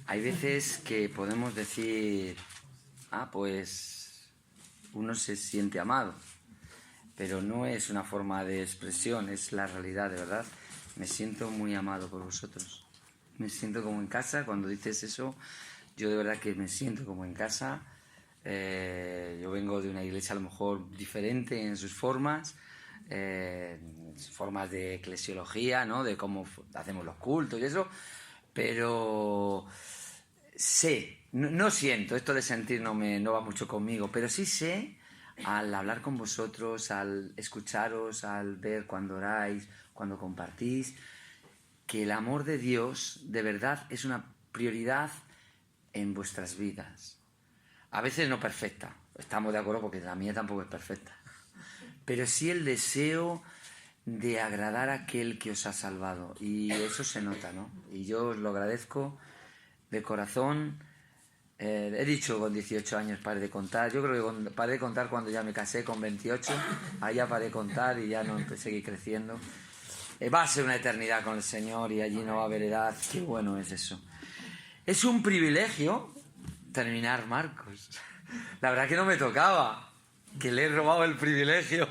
Hay veces que podemos decir, pues uno se siente amado, pero no es una forma de expresión, es la realidad, de verdad. Me siento muy amado por vosotros. Me siento como en casa. Cuando dices eso, yo de verdad que me siento como en casa. Yo vengo de una iglesia a lo mejor diferente en sus formas, formas de eclesiología, ¿no? De cómo hacemos los cultos y eso, pero sé, no siento, esto de sentir no va mucho conmigo, pero sí sé al hablar con vosotros, al escucharos, al ver cuando oráis, cuando compartís, que el amor de Dios de verdad es una prioridad en vuestras vidas. A veces no perfecta, estamos de acuerdo, porque la mía tampoco es perfecta, pero sí el deseo de agradar a aquel que os ha salvado, y eso se nota, ¿no? Y yo os lo agradezco de corazón. He dicho con 18 años paré de contar. Yo creo que paré de contar cuando ya me casé con 28. Ahí ya paré de contar y ya no seguí creciendo. Va a ser una eternidad con el Señor y allí no va a haber edad. Qué bueno es eso. Es un privilegio terminar Marcos. La verdad que no me tocaba, que le he robado el privilegio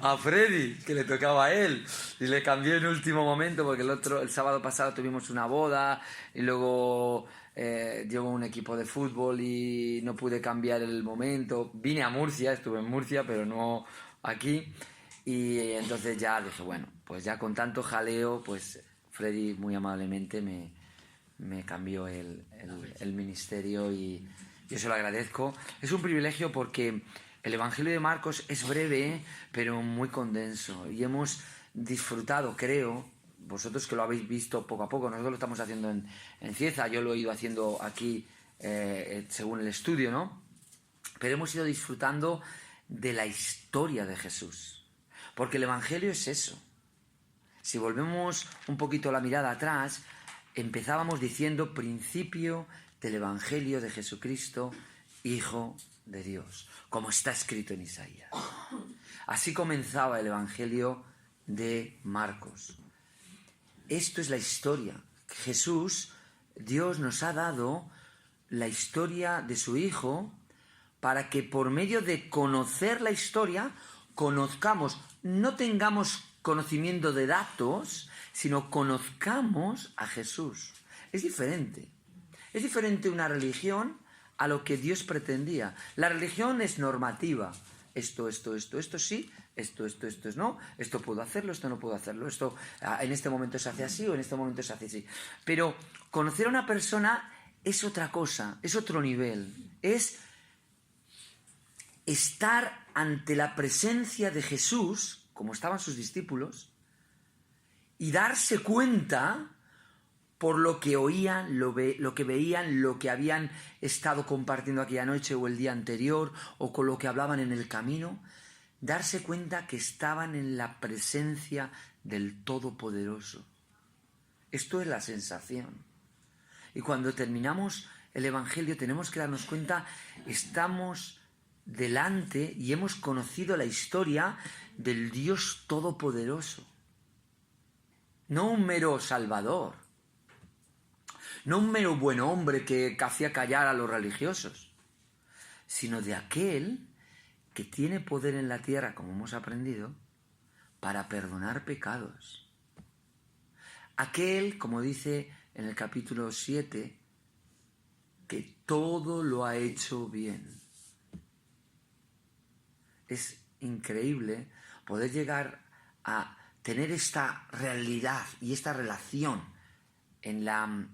a Freddy, que le tocaba a él, y le cambié en último momento porque el sábado pasado tuvimos una boda y luego llevo un equipo de fútbol y no pude cambiar el momento. Vine a Murcia, estuve en Murcia, pero no aquí, y entonces ya dije, bueno, pues ya con tanto jaleo, pues Freddy muy amablemente me cambió el ministerio y yo se lo agradezco. Es un privilegio porque el Evangelio de Marcos es breve, pero muy condenso, y hemos disfrutado, creo, vosotros que lo habéis visto poco a poco. Nosotros lo estamos haciendo en Cieza, yo lo he ido haciendo aquí según el estudio, ¿no? Pero hemos ido disfrutando de la historia de Jesús, porque el Evangelio es eso. Si volvemos un poquito la mirada atrás, empezábamos diciendo principio del Evangelio de Jesucristo, Hijo de Dios, como está escrito en Isaías. Así comenzaba el Evangelio de Marcos. Esto es la historia. Jesús, Dios nos ha dado la historia de su Hijo para que por medio de conocer la historia, conozcamos, no tengamos conocimiento de datos, sino conozcamos a Jesús. Es diferente. Es diferente una religión a lo que Dios pretendía. La religión es normativa. Esto sí, esto no, esto puedo hacerlo, esto no puedo hacerlo, esto en este momento se hace así o en este momento se hace así. Pero conocer a una persona es otra cosa, es otro nivel, es estar ante la presencia de Jesús, como estaban sus discípulos, y darse cuenta por lo que oían, lo que veían, lo que habían estado compartiendo aquella noche o el día anterior, o con lo que hablaban en el camino, darse cuenta que estaban en la presencia del Todopoderoso. Esto es la sensación. Y cuando terminamos el Evangelio tenemos que darnos cuenta, estamos delante y hemos conocido la historia del Dios Todopoderoso. No un mero salvador, no un mero buen hombre que hacía callar a los religiosos, sino de aquel que tiene poder en la tierra, como hemos aprendido, para perdonar pecados. Aquel, como dice en el capítulo 7, que todo lo ha hecho bien. Es increíble poder llegar a tener esta realidad y esta relación en la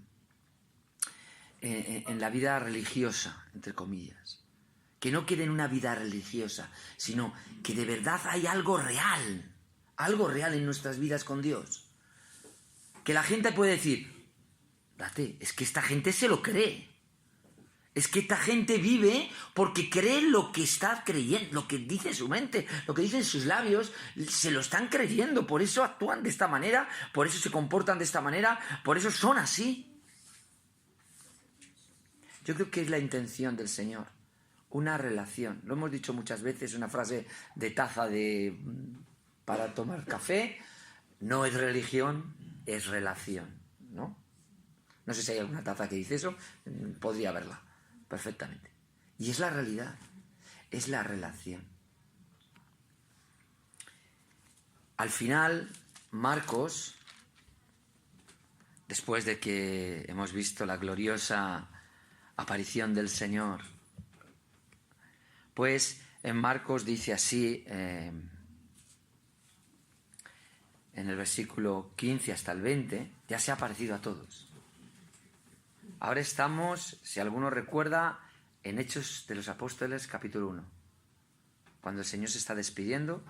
vida religiosa, entre comillas. Que no quieren una vida religiosa, sino que de verdad hay algo real en nuestras vidas con Dios. Que la gente puede decir, date, es que esta gente se lo cree. Es que esta gente vive porque cree lo que está creyendo, lo que dice su mente, lo que dicen sus labios, se lo están creyendo, por eso actúan de esta manera, por eso se comportan de esta manera, por eso son así. Yo creo que es la intención del Señor, una relación. Lo hemos dicho muchas veces, una frase de taza para tomar café, no es religión, es relación, ¿no? No sé si hay alguna taza que dice eso, podría verla perfectamente. Y es la realidad, es la relación. Al final, Marcos, después de que hemos visto la gloriosa aparición del Señor, pues en Marcos dice así, en el versículo 15 hasta el 20, ya se ha aparecido a todos. Ahora estamos, si alguno recuerda, en Hechos de los Apóstoles, capítulo 1, cuando el Señor se está despidiendo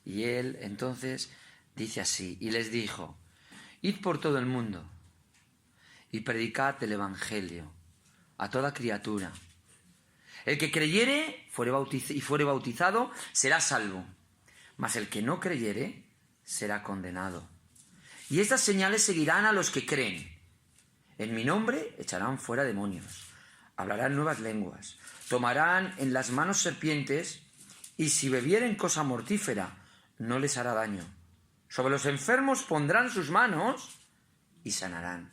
y Él entonces dice así, y les dijo, id por todo el mundo y predicad el Evangelio a toda criatura. El que creyere y fuere bautizado será salvo, mas el que no creyere será condenado. Y estas señales seguirán a los que creen. En mi nombre echarán fuera demonios, hablarán nuevas lenguas, tomarán en las manos serpientes, y si bebieren cosa mortífera, no les hará daño. Sobre los enfermos pondrán sus manos y sanarán.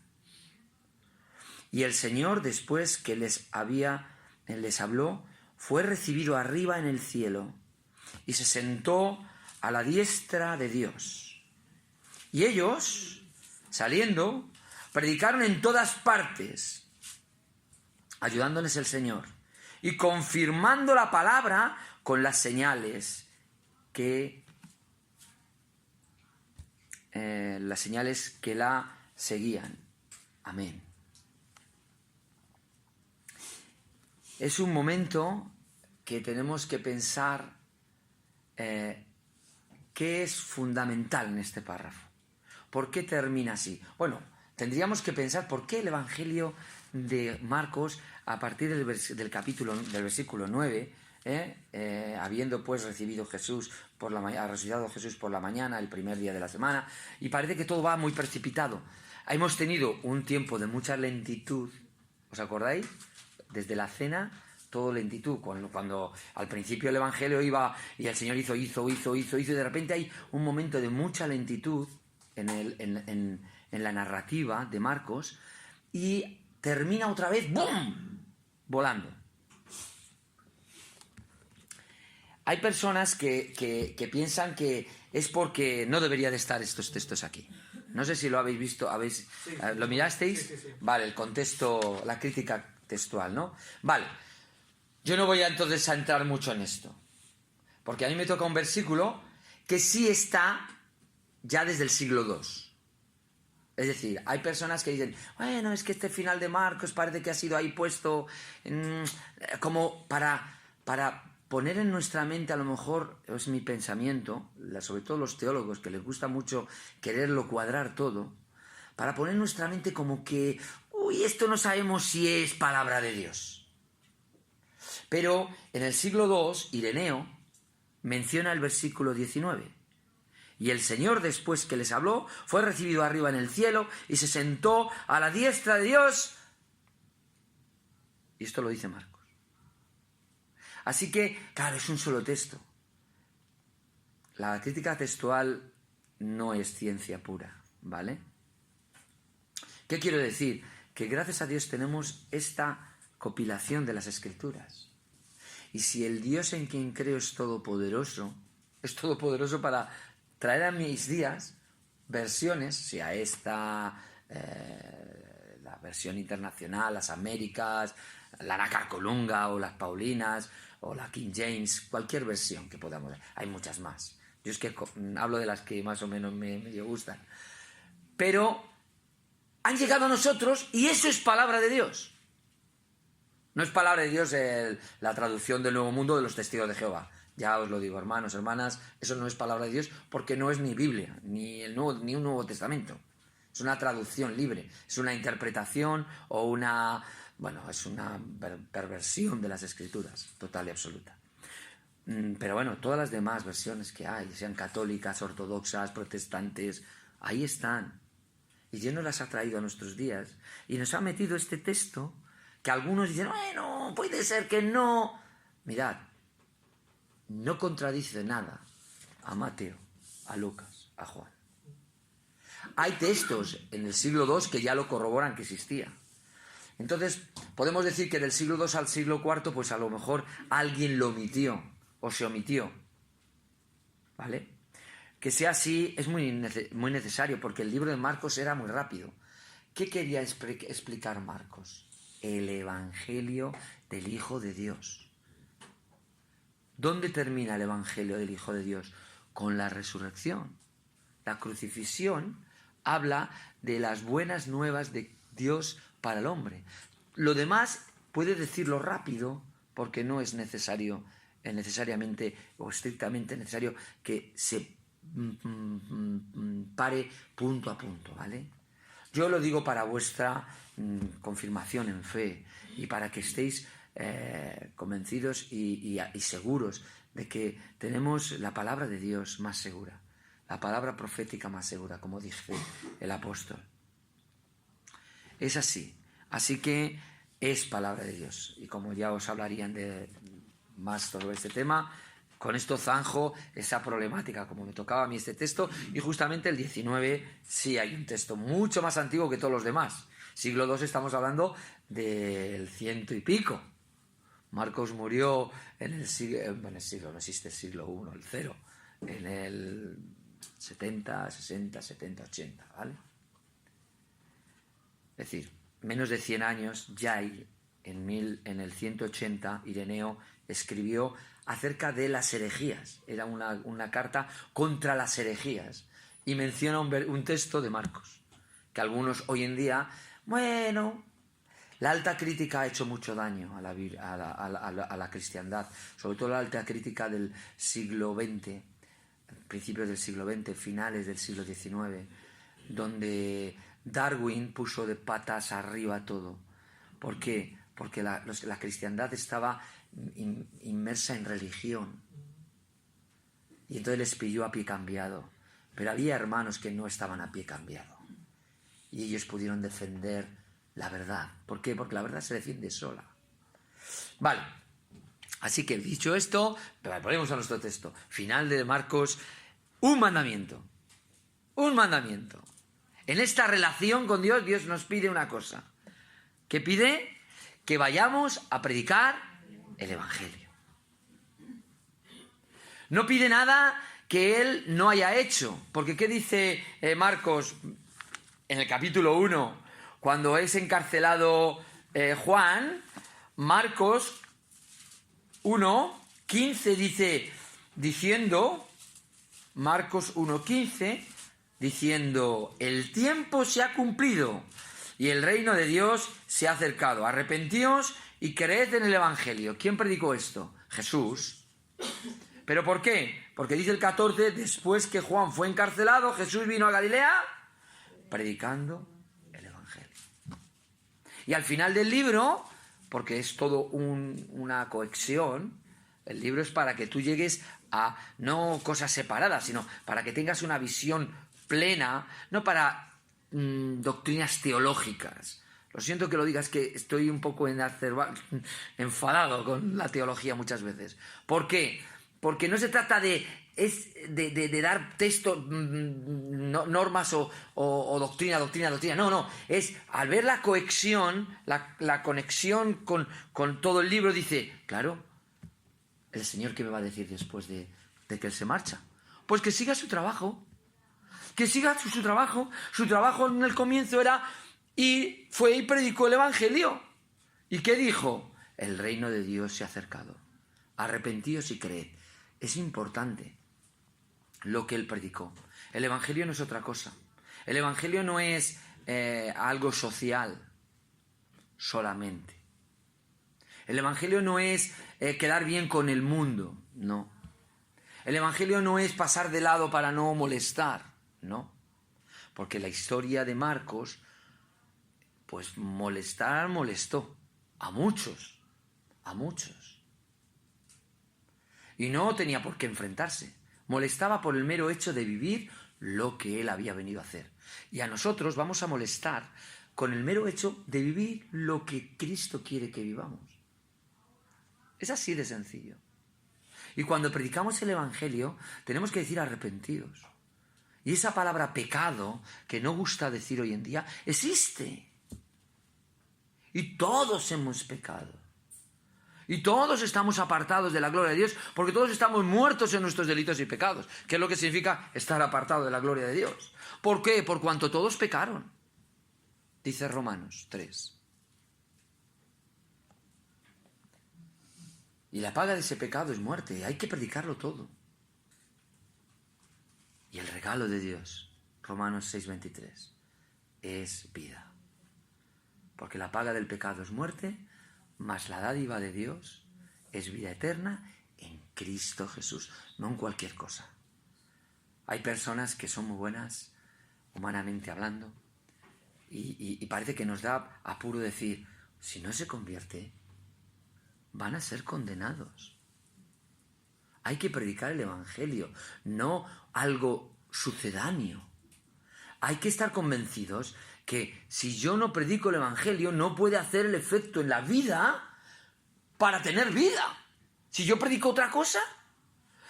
Y el Señor, después que les habló, fue recibido arriba en el cielo y se sentó a la diestra de Dios. Y ellos, saliendo, predicaron en todas partes, ayudándoles el Señor y confirmando la palabra con las señales que la seguían. Amén. Es un momento que tenemos que pensar qué es fundamental en este párrafo. ¿Por qué termina así? Bueno, tendríamos que pensar por qué el Evangelio de Marcos, a partir del versículo 9, habiendo pues recibido Jesús ha resucitado Jesús por la mañana, el primer día de la semana, y parece que todo va muy precipitado. Hemos tenido un tiempo de mucha lentitud, ¿os acordáis? Desde la cena, todo lentitud. Cuando al principio el Evangelio iba y el Señor hizo, y de repente hay un momento de mucha lentitud en la narrativa de Marcos, y termina otra vez, ¡bum!, volando. Hay personas que piensan que es porque no debería de estar estos textos aquí. No sé si lo habéis visto, sí. ¿Lo mirasteis? Sí. Vale, el contexto, la crítica textual, ¿no? Vale, yo no voy entonces a entrar mucho en esto, porque a mí me toca un versículo que sí está ya desde el siglo II. Es decir, hay personas que dicen, bueno, es que este final de Marcos parece que ha sido ahí puesto como para poner en nuestra mente, a lo mejor, es mi pensamiento, sobre todo los teólogos que les gusta mucho quererlo cuadrar todo, para poner en nuestra mente como que, esto no sabemos si es palabra de Dios. Pero en el siglo II, Ireneo menciona el versículo 19. Y el Señor, después que les habló, fue recibido arriba en el cielo y se sentó a la diestra de Dios. Y esto lo dice Marcos. Así que, claro, es un solo texto. La crítica textual no es ciencia pura, ¿vale? ¿Qué quiero decir? Que gracias a Dios tenemos esta compilación de las Escrituras. Y si el Dios en quien creo es todopoderoso para traer a mis días versiones, sea esta, la versión internacional, las Américas, la Nacarcolunga o las Paulinas o la King James, cualquier versión que podamos ver. Hay muchas más. Yo es que hablo de las que más o menos me gustan. Pero han llegado a nosotros y eso es palabra de Dios. No es palabra de Dios la traducción del Nuevo Mundo de los Testigos de Jehová. Ya os lo digo, hermanos, hermanas, eso no es palabra de Dios porque no es ni Biblia, ni un Nuevo Testamento. Es una traducción libre, es una interpretación o es una perversión de las Escrituras, total y absoluta. Pero bueno, todas las demás versiones que hay, sean católicas, ortodoxas, protestantes, ahí están. Y Dios nos las ha traído a nuestros días y nos ha metido este texto que algunos dicen, bueno, puede ser que no. Mirad, no contradice nada a Mateo, a Lucas, a Juan. Hay textos en el siglo II que ya lo corroboran que existía. Entonces, podemos decir que del siglo II al siglo IV, pues a lo mejor alguien lo omitió o se omitió. ¿Vale? Que sea así es muy necesario, porque el libro de Marcos era muy rápido. ¿Qué quería explicar Marcos? El Evangelio del Hijo de Dios. ¿Dónde termina el Evangelio del Hijo de Dios? Con la resurrección. La crucifixión habla de las buenas nuevas de Dios para el hombre. Lo demás puede decirlo rápido, porque no es necesario, necesariamente o estrictamente necesario que se pare punto a punto, ¿vale? Yo lo digo para vuestra confirmación en fe y para que estéis convencidos y seguros de que tenemos la palabra de Dios más segura, la palabra profética más segura, como dice el apóstol. Es así. Así que es palabra de Dios. Y como ya os hablarían de más sobre este tema, con esto zanjo esa problemática, como me tocaba a mí este texto. Y justamente el 19 sí hay un texto mucho más antiguo que todos los demás. Siglo II estamos hablando del 100 y pico. Marcos murió en el siglo, no existe el siglo I, el 0, en el 70, 60, 70, 80, ¿vale? Es decir, menos de 100 años ya hay, en el 180, Ireneo escribió acerca de las herejías. Era una carta contra las herejías. Y menciona un texto de Marcos, que algunos hoy en día, bueno, la alta crítica ha hecho mucho daño a la cristiandad, sobre todo la alta crítica del siglo XX, principios del siglo XX, finales del siglo XIX, donde Darwin puso de patas arriba todo. ¿Por qué? Porque la cristiandad estaba inmersa en religión. Y entonces les pilló a pie cambiado. Pero había hermanos que no estaban a pie cambiado. Y ellos pudieron defender la verdad. ¿Por qué? Porque la verdad se defiende sola. Vale. Así que dicho esto, ponemos a nuestro texto. Final de Marcos. Un mandamiento. Un mandamiento. En esta relación con Dios, Dios nos pide una cosa. ¿Qué pide? Que vayamos a predicar el Evangelio. No pide nada que Él no haya hecho. Porque ¿qué dice Marcos en el capítulo 1? Cuando es encarcelado Juan, Marcos 1:15 dice, Marcos 1:15, diciendo, el tiempo se ha cumplido y el reino de Dios se ha acercado. Arrepentíos y creed en el Evangelio. ¿Quién predicó esto? Jesús. ¿Pero por qué? Porque dice el 14, después que Juan fue encarcelado, Jesús vino a Galilea predicando el Evangelio. Y al final del libro, porque es todo una cohesión, el libro es para que tú llegues a no cosas separadas, sino para que tengas una visión plena, no para doctrinas teológicas. Lo siento que lo digas, que estoy un poco enfadado con la teología muchas veces. ¿Por qué? Porque no se trata de dar textos, normas o doctrina. No. Es al ver la cohesión, la conexión con todo el libro, dice, claro, ¿el Señor qué me va a decir después de que Él se marcha? Pues que siga su trabajo. Que siga su trabajo. Su trabajo en el comienzo era fue y predicó el Evangelio. ¿Y qué dijo? El reino de Dios se ha acercado. Arrepentíos y creed. Es importante lo que Él predicó. El Evangelio no es otra cosa. El Evangelio no es algo social solamente. El Evangelio no es quedar bien con el mundo, no. El Evangelio no es pasar de lado para no molestar, no. Porque la historia de Marcos, pues molestó a muchos. Y no tenía por qué enfrentarse. Molestaba por el mero hecho de vivir lo que Él había venido a hacer. Y a nosotros vamos a molestar con el mero hecho de vivir lo que Cristo quiere que vivamos. Es así de sencillo. Y cuando predicamos el Evangelio, tenemos que decir arrepentidos. Y esa palabra pecado, que no gusta decir hoy en día, existe. Y todos hemos pecado. Y todos estamos apartados de la gloria de Dios, porque todos estamos muertos en nuestros delitos y pecados. ¿Qué es lo que significa estar apartado de la gloria de Dios? ¿Por qué? Por cuanto todos pecaron. Dice Romanos 3. Y la paga de ese pecado es muerte. Hay que predicarlo todo. Y el regalo de Dios, Romanos 6:23, es vida. Porque la paga del pecado es muerte, mas la dádiva de Dios es vida eterna en Cristo Jesús, no en cualquier cosa. Hay personas que son muy buenas, humanamente hablando, y parece que nos da apuro decir, si no se convierte, van a ser condenados. Hay que predicar el Evangelio, no algo sucedáneo. Hay que estar convencidos que si yo no predico el Evangelio, no puede hacer el efecto en la vida para tener vida. Si yo predico otra cosa,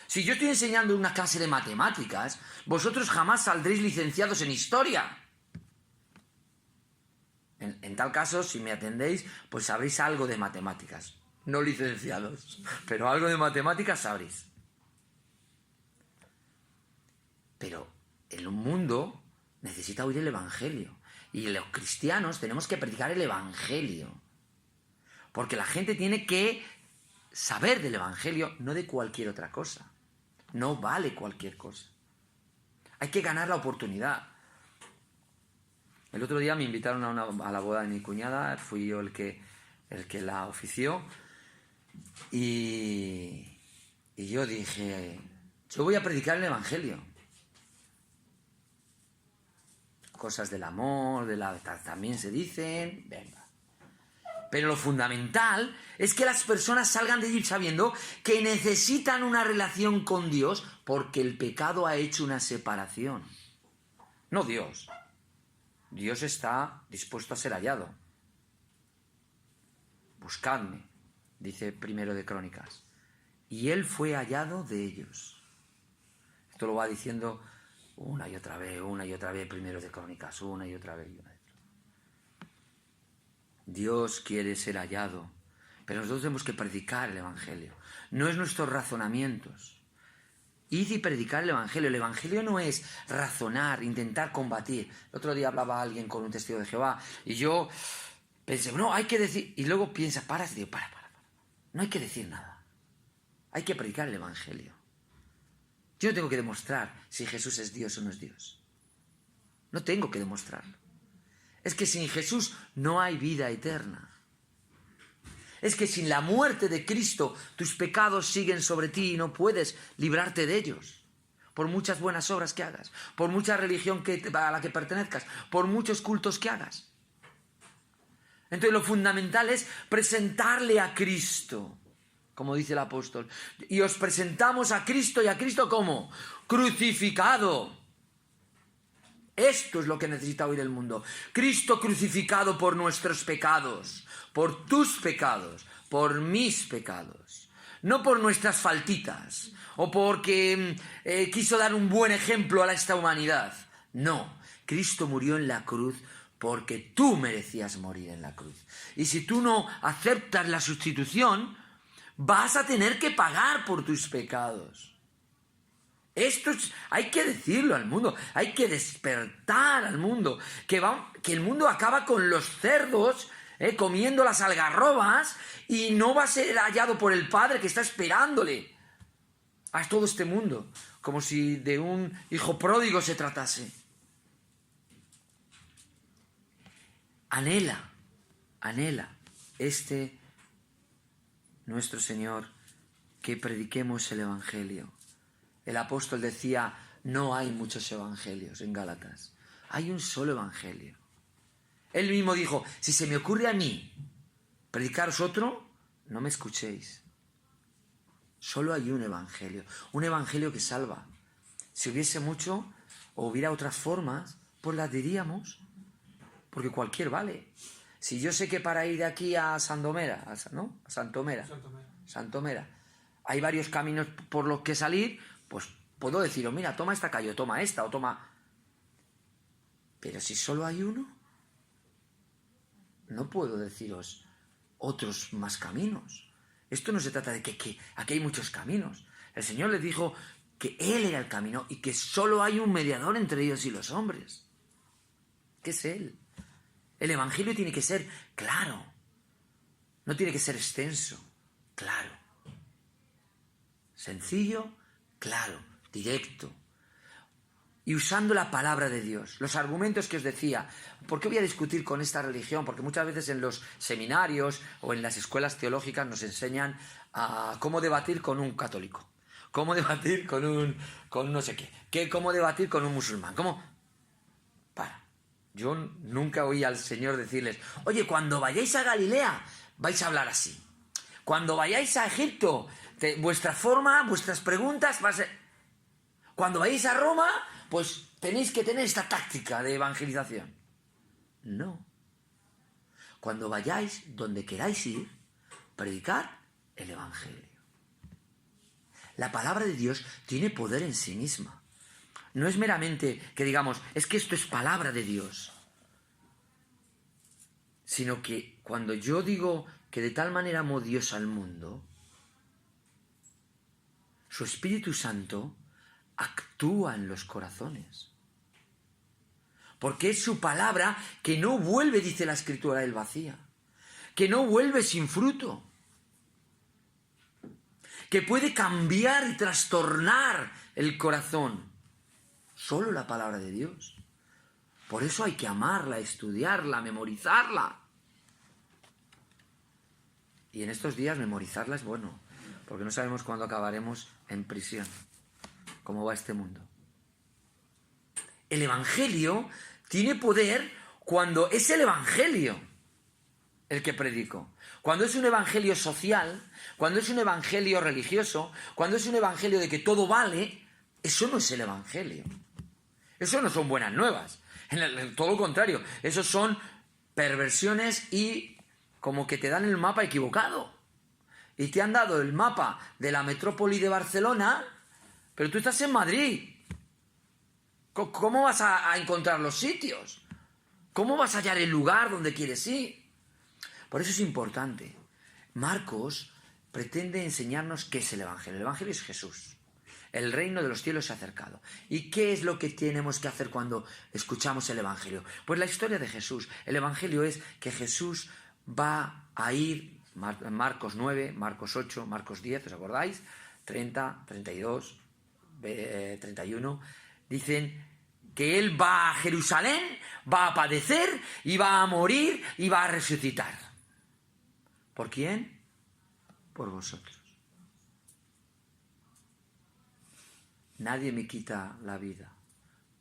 si yo estoy enseñando una clase de matemáticas, vosotros jamás saldréis licenciados en historia. En tal caso, si me atendéis, pues sabréis algo de matemáticas. No licenciados, pero algo de matemáticas sabréis. Pero el mundo necesita oír el Evangelio. Y los cristianos tenemos que predicar el Evangelio. Porque la gente tiene que saber del Evangelio, no de cualquier otra cosa. No vale cualquier cosa. Hay que ganar la oportunidad. El otro día me invitaron a la boda de mi cuñada, fui yo el que la ofició. Y yo dije, yo voy a predicar el Evangelio. Cosas del amor, también se dicen, venga. Pero lo fundamental es que las personas salgan de allí sabiendo que necesitan una relación con Dios porque el pecado ha hecho una separación. No Dios. Dios está dispuesto a ser hallado. Buscadme, dice Primero de Crónicas. Y él fue hallado de ellos. Esto lo va diciendo una y otra vez, Primero de Crónicas, una y otra vez. Dios quiere ser hallado, pero nosotros tenemos que predicar el Evangelio. No es nuestros razonamientos. Id y predicar el Evangelio. El Evangelio no es razonar, intentar combatir. El otro día hablaba alguien con un testigo de Jehová y yo pensé, no, hay que decir... Y luego piensa, para. No hay que decir nada. Hay que predicar el Evangelio. Yo no tengo que demostrar si Jesús es Dios o no es Dios. No tengo que demostrarlo. Es que sin Jesús no hay vida eterna. Es que sin la muerte de Cristo tus pecados siguen sobre ti y no puedes librarte de ellos. Por muchas buenas obras que hagas, por mucha religión a la que pertenezcas, por muchos cultos que hagas. Entonces lo fundamental es presentarle a Cristo, como dice el apóstol. Y os presentamos a Cristo, ¿y a Cristo cómo? Crucificado. Esto es lo que necesita oír el mundo. Cristo crucificado por nuestros pecados, por tus pecados, por mis pecados. No por nuestras faltitas, o porque quiso dar un buen ejemplo a esta humanidad. No, Cristo murió en la cruz porque tú merecías morir en la cruz. Y si tú no aceptas la sustitución, vas a tener que pagar por tus pecados. Esto hay que decirlo al mundo, hay que despertar al mundo, que el mundo acaba con los cerdos comiendo las algarrobas y no va a ser hallado por el Padre que está esperándole a todo este mundo, como si de un hijo pródigo se tratase. Anhela nuestro Señor que prediquemos el Evangelio. El apóstol decía, no hay muchos evangelios en Gálatas. Hay un solo evangelio. Él mismo dijo, si se me ocurre a mí predicaros otro, no me escuchéis. Solo hay un evangelio que salva. Si hubiese mucho o hubiera otras formas, pues las diríamos, porque cualquier vale. Si yo sé que para ir de aquí a Santomera, hay varios caminos por los que salir, pues Puedo deciros, mira, toma esta calle, o toma esta, o toma... Pero si solo hay uno, no puedo deciros otros más caminos. Esto no se trata de que aquí hay muchos caminos. El Señor les dijo que Él era el camino y que solo hay un mediador entre ellos y los hombres, que es Él. El Evangelio tiene que ser claro, no tiene que ser extenso, claro. Sencillo, claro, directo. Y usando la palabra de Dios. Los argumentos que os decía. ¿Por qué voy a discutir con esta religión? Porque muchas veces en los seminarios o en las escuelas teológicas nos enseñan a cómo debatir con un católico. Cómo debatir con no sé qué. Cómo debatir con un musulmán. Yo nunca oí al Señor decirles, oye, cuando vayáis a Galilea vais a hablar así. Cuando vayáis a Egipto, vuestra forma, vuestras preguntas va a ser... Cuando vayáis a Roma, pues tenéis que tener esta táctica de evangelización. No. Cuando vayáis donde queráis ir, predicad el Evangelio. La palabra de Dios tiene poder en sí misma. No es meramente que digamos, es que esto es palabra de Dios. Sino que cuando yo digo que de tal manera amó Dios al mundo, su Espíritu Santo actúa en los corazones. Porque es su palabra que no vuelve, dice la Escritura, él vacía. Que no vuelve sin fruto. Que puede cambiar y trastornar el corazón. Solo la palabra de Dios. Por eso hay que amarla, estudiarla, memorizarla. Y en estos días memorizarla es bueno, porque no sabemos cuándo acabaremos en prisión. ¿Cómo va este mundo? El Evangelio tiene poder cuando es el Evangelio el que predico. Cuando es un Evangelio social, cuando es un Evangelio religioso, cuando es un Evangelio de que todo vale, eso no es el Evangelio. Eso no son buenas nuevas. En todo lo contrario, esos son perversiones y como que te dan el mapa equivocado. Y te han dado el mapa de la metrópoli de Barcelona, pero tú estás en Madrid. ¿Cómo vas a encontrar los sitios? ¿Cómo vas a hallar el lugar donde quieres ir? Por eso es importante. Marcos pretende enseñarnos qué es el Evangelio. El Evangelio es Jesús. El reino de los cielos se ha acercado. ¿Y qué es lo que tenemos que hacer cuando escuchamos el Evangelio? Pues la historia de Jesús. El Evangelio es que Jesús va a ir, Marcos 9, Marcos 8, Marcos 10, ¿os acordáis? 30, 32, 31, dicen que Él va a Jerusalén, va a padecer y va a morir y va a resucitar. ¿Por quién? Por vosotros. Nadie me quita la vida,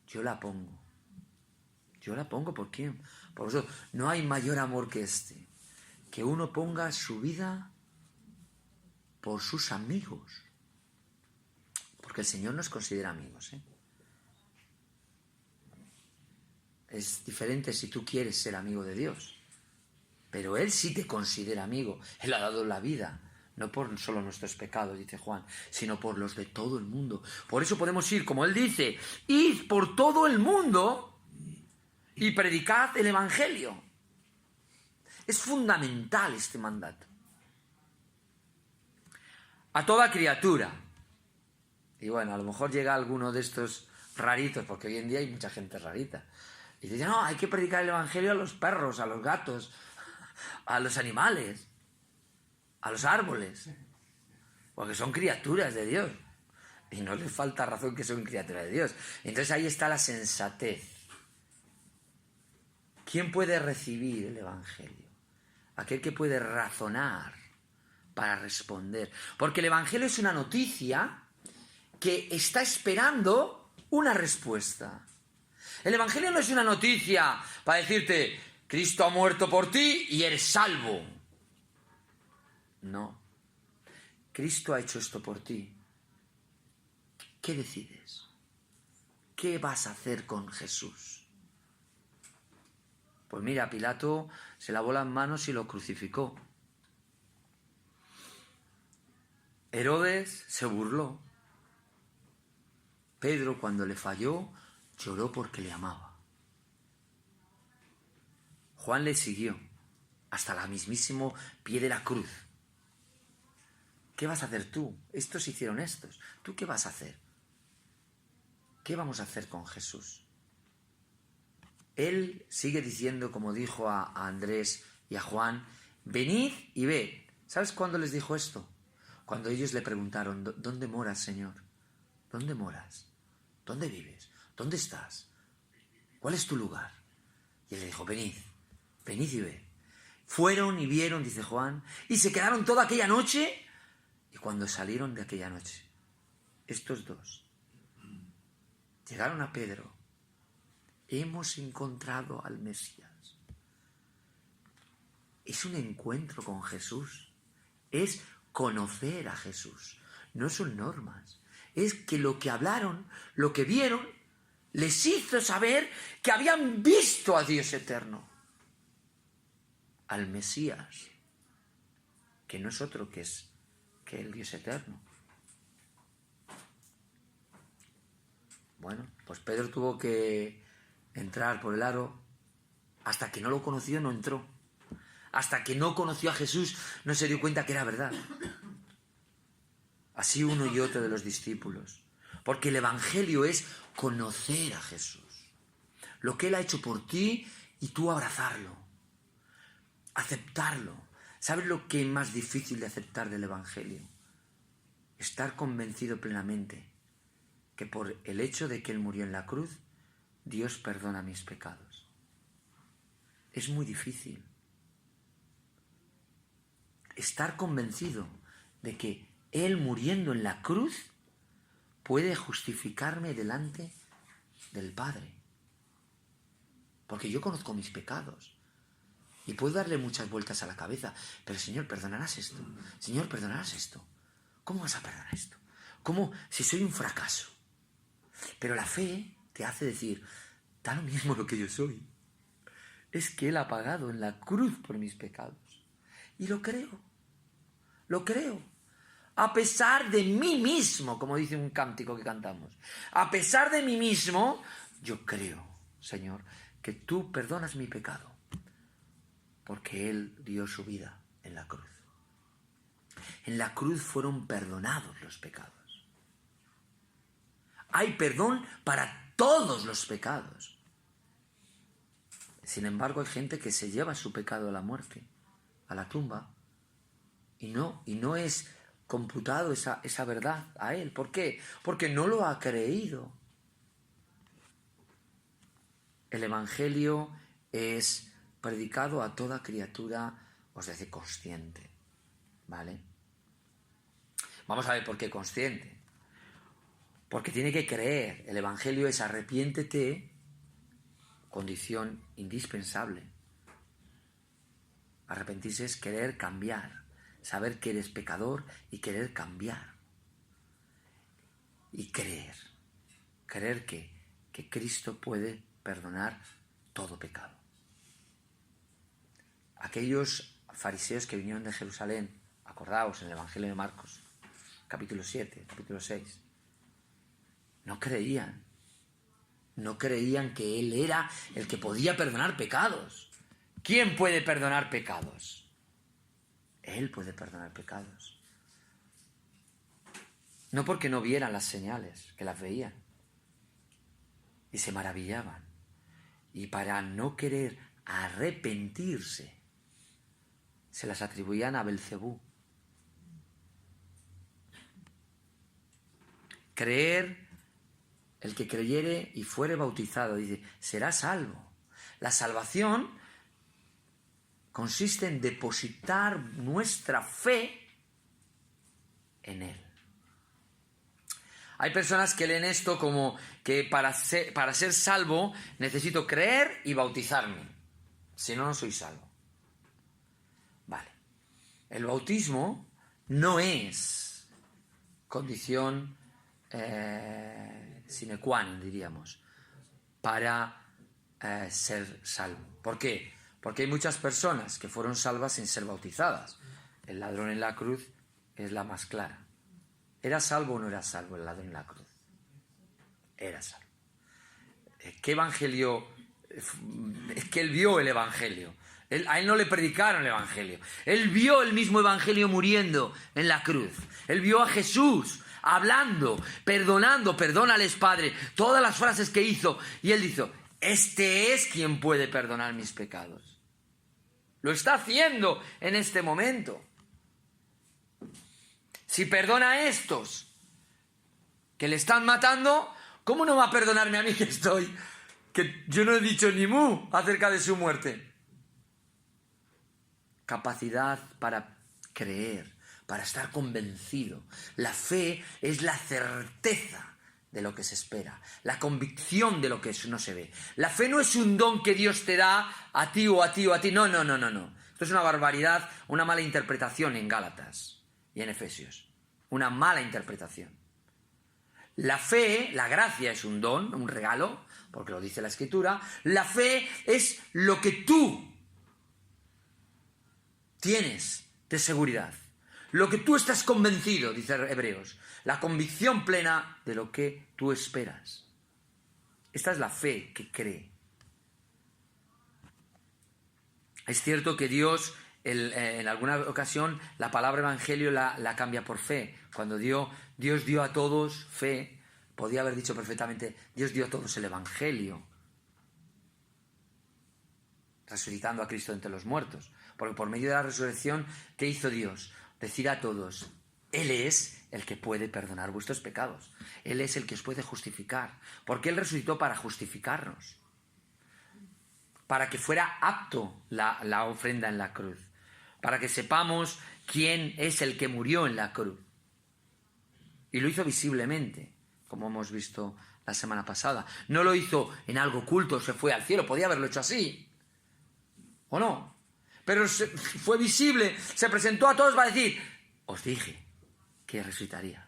yo la pongo. Yo la pongo, ¿por quién? Por vosotros. No hay mayor amor que este, que uno ponga su vida por sus amigos. Porque el Señor nos considera amigos, ¿eh? Es diferente si tú quieres ser amigo de Dios. Pero Él sí te considera amigo. Él ha dado la vida. No por solo nuestros pecados, dice Juan, sino por los de todo el mundo. Por eso podemos ir, como Él dice, id por todo el mundo y predicad el Evangelio. Es fundamental este mandato. A toda criatura. Y bueno, a lo mejor llega alguno de estos raritos, porque hoy en día hay mucha gente rarita. Y dice, no, hay que predicar el Evangelio a los perros, a los gatos, a los animales, a los árboles, porque son criaturas de Dios. Y no les falta razón que son criaturas de Dios. Entonces ahí está la sensatez. ¿Quién puede recibir el Evangelio? Aquel que puede razonar para responder. Porque el Evangelio es una noticia que está esperando una respuesta. El Evangelio no es una noticia para decirte, Cristo ha muerto por ti y eres salvo. No. Cristo ha hecho esto por ti. ¿Qué decides? ¿Qué vas a hacer con Jesús? Pues mira, Pilato se lavó las manos y lo crucificó. Herodes se burló. Pedro, cuando le falló, lloró porque le amaba. Juan le siguió hasta la mismísimo pie de la cruz. ¿Qué vas a hacer tú? Estos hicieron estos. ¿Tú qué vas a hacer? ¿Qué vamos a hacer con Jesús? Él sigue diciendo, como dijo a Andrés y a Juan, venid y ved. ¿Sabes cuándo les dijo esto? Cuando ellos le preguntaron, ¿dónde moras, Señor? ¿Dónde moras? ¿Dónde vives? ¿Dónde estás? ¿Cuál es tu lugar? Y él le dijo, venid y ved. Fueron y vieron, dice Juan, y se quedaron toda aquella noche. Y cuando salieron de aquella noche, estos dos llegaron a Pedro. Hemos encontrado al Mesías. Es un encuentro con Jesús. Es conocer a Jesús. No son normas. Es que lo que hablaron, lo que vieron, les hizo saber que habían visto a Dios eterno. Al Mesías. Que no es otro que el Dios eterno. Bueno, pues Pedro tuvo que entrar por el aro. Hasta que no lo conoció, no entró. Hasta que no conoció a Jesús, no se dio cuenta que era verdad. Así uno y otro de los discípulos. Porque el Evangelio es conocer a Jesús. Lo que Él ha hecho por ti y tú abrazarlo. Aceptarlo. ¿Sabes lo que es más difícil de aceptar del Evangelio? Estar convencido plenamente que por el hecho de que Él murió en la cruz, Dios perdona mis pecados. Es muy difícil. Estar convencido de que Él muriendo en la cruz puede justificarme delante del Padre. Porque yo conozco mis pecados y puedo darle muchas vueltas a la cabeza. Pero Señor, ¿perdonarás esto? Señor, ¿perdonarás esto? ¿Cómo vas a perdonar esto? ¿Cómo si soy un fracaso? Pero la fe te hace decir, da lo mismo lo que yo soy. Es que Él ha pagado en la cruz por mis pecados. Y lo creo. Lo creo. A pesar de mí mismo, como dice un cántico que cantamos. A pesar de mí mismo, yo creo, Señor, que tú perdonas mi pecado. Porque Él dio su vida en la cruz. En la cruz fueron perdonados los pecados. Hay perdón para todos los pecados. Sin embargo, hay gente que se lleva su pecado a la muerte, a la tumba, y no es computado esa verdad a él. ¿Por qué? Porque no lo ha creído. El Evangelio es predicado a toda criatura, os decir, consciente. ¿Vale? Vamos a ver por qué consciente. Porque tiene que creer. El Evangelio es arrepiéntete, condición indispensable. Arrepentirse es querer cambiar, saber que eres pecador y querer cambiar. Y creer que Cristo puede perdonar todo pecado. Aquellos fariseos que vinieron de Jerusalén, acordaos en el Evangelio de Marcos, capítulo 7, capítulo 6, no creían que Él era el que podía perdonar pecados. ¿Quién puede perdonar pecados? Él puede perdonar pecados. No porque no vieran las señales, que las veían. Y se maravillaban. Y para no querer arrepentirse, se las atribuían a Belcebú. Creer, el que creyere y fuere bautizado, dice, será salvo. La salvación consiste en depositar nuestra fe en Él. Hay personas que leen esto como que para ser salvo necesito creer y bautizarme. Si no, no soy salvo. Vale. El bautismo no es condición sine qua non, diríamos, para ser salvo. ¿Por qué? Porque hay muchas personas que fueron salvas sin ser bautizadas. El ladrón en la cruz es la más clara. ¿Era salvo o no era salvo el ladrón en la cruz? era salvo. ¿Qué evangelio? Es que él vio el evangelio. A él no le predicaron el evangelio. Él vio el mismo evangelio muriendo en la cruz. Él vio a Jesús hablando, perdonando, perdónales, Padre, todas las frases que hizo. Y él dijo, este es quien puede perdonar mis pecados. Lo está haciendo en este momento. Si perdona a estos que le están matando, ¿cómo no va a perdonarme a mí que yo no he dicho ni mu acerca de su muerte? Capacidad para creer, para estar convencido. La fe es la certeza de lo que se espera, la convicción de lo que no se ve. La fe no es un don que Dios te da a ti o a ti o a ti. No. Esto es una barbaridad, una mala interpretación en Gálatas y en Efesios. Una mala interpretación. La fe, la gracia es un don, un regalo, porque lo dice la Escritura. La fe es lo que tú tienes de seguridad. Lo que tú estás convencido, dice Hebreos. La convicción plena de lo que tú esperas. Esta es la fe que cree. Es cierto que Dios, en alguna ocasión, la palabra evangelio la cambia por fe. Cuando Dios dio a todos fe, podía haber dicho perfectamente, Dios dio a todos el evangelio, resucitando a Cristo entre los muertos. Porque por medio de la resurrección, ¿qué hizo Dios? Decir a todos, Él es el que puede perdonar vuestros pecados. Él es el que os puede justificar. Porque Él resucitó para justificarnos. Para que fuera apto la ofrenda en la cruz. Para que sepamos quién es el que murió en la cruz. Y lo hizo visiblemente, como hemos visto la semana pasada. No lo hizo en algo oculto, se fue al cielo. Podía haberlo hecho así. ¿O no? Pero fue visible, se presentó a todos para decir, os dije que resucitaría.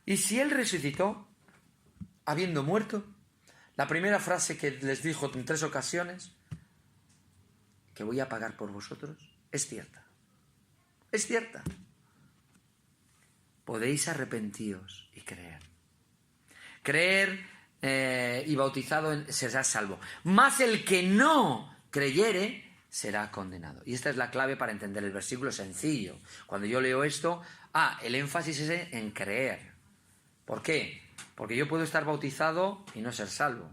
Y si Él resucitó, habiendo muerto, la primera frase que les dijo en 3 ocasiones, que voy a pagar por vosotros, es cierta. Es cierta. Podéis arrepentiros y creer. Creer y bautizado será salvo. Mas el que no creyere será condenado. Y esta es la clave para entender el versículo sencillo. Cuando yo leo esto, el énfasis es en creer. ¿Por qué? Porque yo puedo estar bautizado y no ser salvo.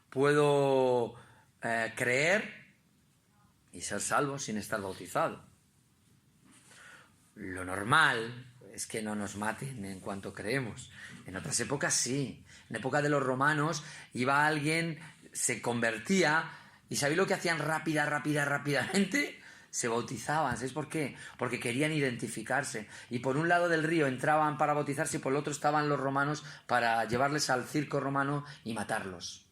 Puedo creer y ser salvo sin estar bautizado. Lo normal es que no nos maten en cuanto creemos. En otras épocas sí. En la época de los romanos iba alguien, se convertía y ¿sabéis lo que hacían rápidamente? Se bautizaban. ¿Sabéis por qué? Porque querían identificarse. Y por un lado del río entraban para bautizarse y por el otro estaban los romanos para llevarles al circo romano y matarlos.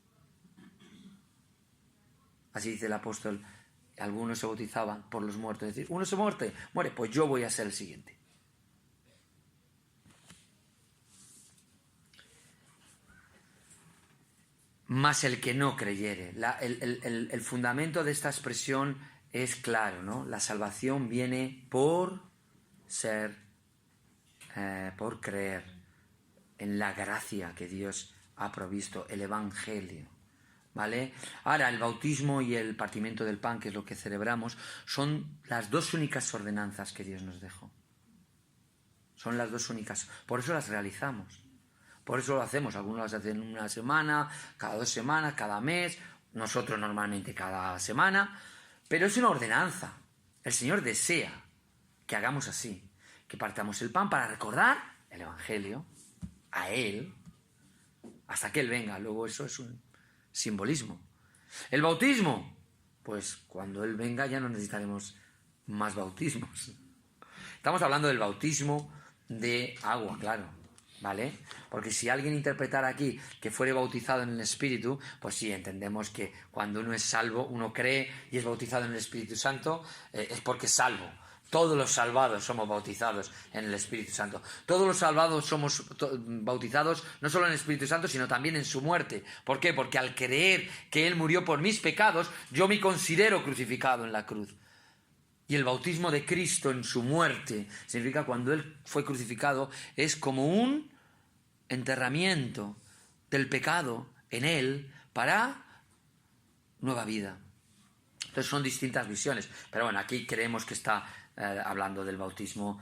Así dice el apóstol. Algunos se bautizaban por los muertos. Es decir, uno se muere, pues yo voy a ser el siguiente. Mas el que no creyere. El fundamento de esta expresión es claro, ¿no? La salvación viene por creer en la gracia que Dios ha provisto, el evangelio. ¿Vale? Ahora, el bautismo y el partimiento del pan, que es lo que celebramos, son las 2 únicas ordenanzas que Dios nos dejó. Son las 2 únicas. Por eso las realizamos. Por eso lo hacemos. Algunos las hacen una semana, cada 2 semanas, cada mes. Nosotros normalmente cada semana. Pero es una ordenanza. El Señor desea que hagamos así. Que partamos el pan para recordar el evangelio a Él hasta que Él venga. Luego eso es un simbolismo. El bautismo, pues cuando Él venga ya no necesitaremos más bautismos. Estamos hablando del bautismo de agua, claro, ¿vale? Porque si alguien interpretara aquí que fuere bautizado en el Espíritu, pues sí, entendemos que cuando uno es salvo, uno cree y es bautizado en el Espíritu Santo, es porque es salvo. Todos los salvados somos bautizados en el Espíritu Santo. Todos los salvados somos bautizados no solo en el Espíritu Santo, sino también en su muerte. ¿Por qué? Porque al creer que Él murió por mis pecados, yo me considero crucificado en la cruz. Y el bautismo de Cristo en su muerte significa cuando Él fue crucificado, es como un enterramiento del pecado en él para nueva vida. Entonces son distintas visiones, pero bueno, aquí creemos que está hablando del bautismo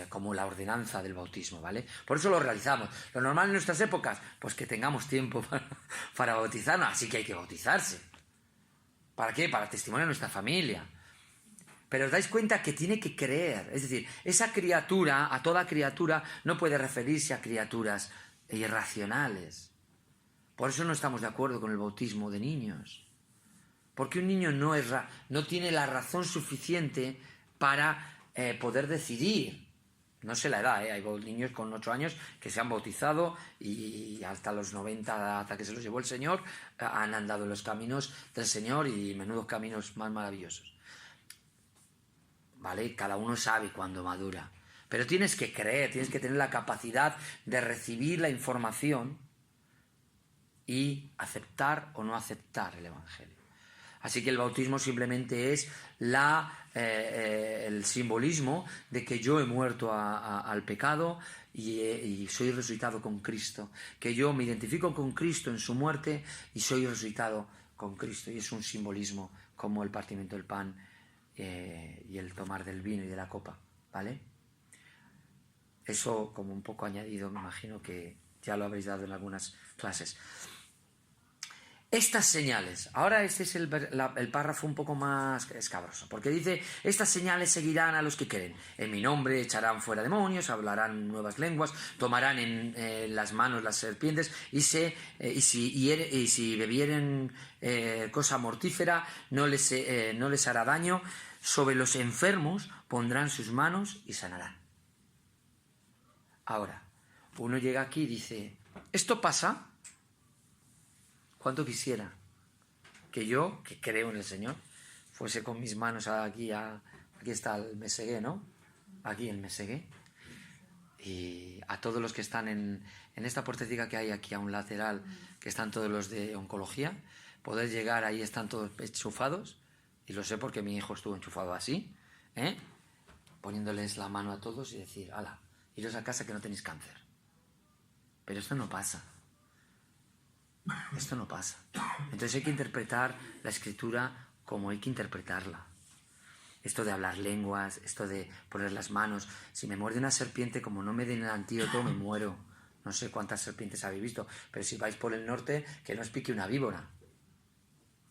como la ordenanza del bautismo, ¿vale? Por eso lo realizamos. Lo normal en nuestras épocas, pues que tengamos tiempo para bautizarnos, así que hay que bautizarse. ¿Para qué? Para testimonio a nuestra familia. Pero os dais cuenta que tiene que creer, es decir, esa criatura, a toda criatura, no puede referirse a criaturas irracionales. Por eso no estamos de acuerdo con el bautismo de niños. Porque un niño no tiene la razón suficiente para poder decidir. No sé la edad, hay niños con 8 años que se han bautizado y hasta los 90, hasta que se los llevó el Señor, han andado en los caminos del Señor y menudos caminos más maravillosos. ¿Vale? Cada uno sabe cuándo madura. Pero tienes que creer, tienes que tener la capacidad de recibir la información y aceptar o no aceptar el Evangelio. Así que el bautismo simplemente es el simbolismo de que yo he muerto al pecado y soy resucitado con Cristo. Que yo me identifico con Cristo en su muerte y soy resucitado con Cristo. Y es un simbolismo como el partimiento del pan y el tomar del vino y de la copa, ¿vale? Eso como un poco añadido, me imagino que ya lo habréis dado en algunas clases. Estas señales, ahora este es el párrafo un poco más escabroso, porque dice, estas señales seguirán a los que creen. En mi nombre echarán fuera demonios, hablarán nuevas lenguas, tomarán en las manos las serpientes y si bebieren cosa mortífera no les hará daño. Sobre los enfermos pondrán sus manos y sanarán. Ahora, uno llega aquí y dice, ¿esto pasa? ¿Cuánto quisiera que yo, que creo en el Señor, fuese con mis manos aquí está el mesegué, ¿no? Aquí el mesegué. Y a todos los que están en esta puertecita que hay aquí a un lateral, que están todos los de oncología, poder llegar, ahí están todos enchufados, y lo sé porque mi hijo estuvo enchufado así, poniéndoles la mano a todos y decir, hala, iros a casa que no tenéis cáncer. Pero esto no pasa. Esto no pasa. Entonces hay que interpretar la Escritura como hay que interpretarla. Esto de hablar lenguas, esto de poner las manos. Si me muerde una serpiente, como no me den el antídoto, me muero. No sé cuántas serpientes habéis visto, pero si vais por el norte, que no os pique una víbora.